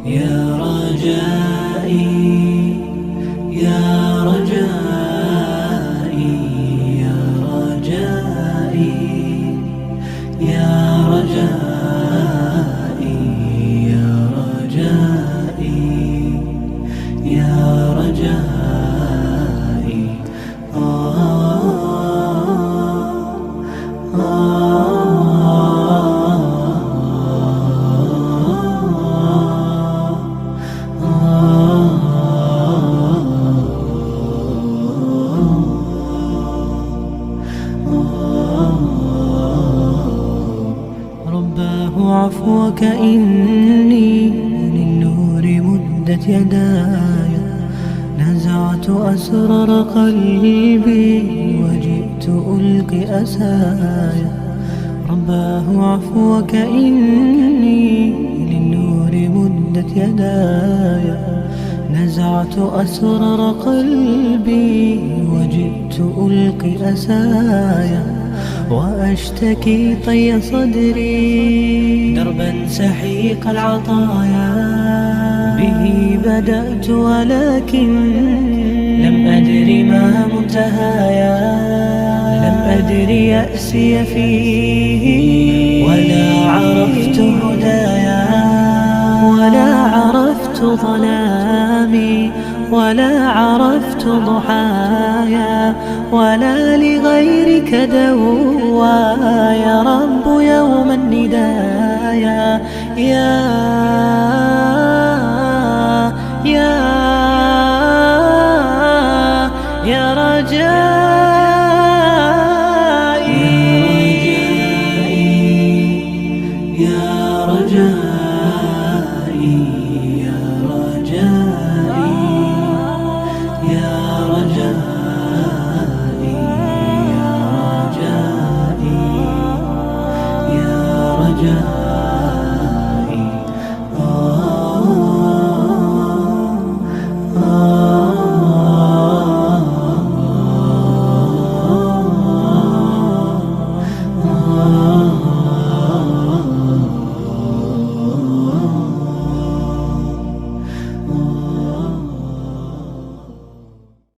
يا رجائي يا رجائي يا رجائي يا رجائي يا رجائي يا رجائي رباه عفوك إني للنور مدت يداي، نزعت أسرار قلبي وجئت ألقي أسايا. رباه عفوك إني للنور مدت يداي، نزعت أسرار قلبي وجئت ألقي أسايا. وأشتكي طي صدري دربا سحيق العطايا، به بدأت ولكن لم أدر ما منتهايا. لم أدر يأسي فيه ولا عرفت هدايا، ولا عرفت ظلامي ولا عرفت ضحايا، ولا لغيرك دوايا. رب يوم الندايا يا يا يا رجائي يا رجائي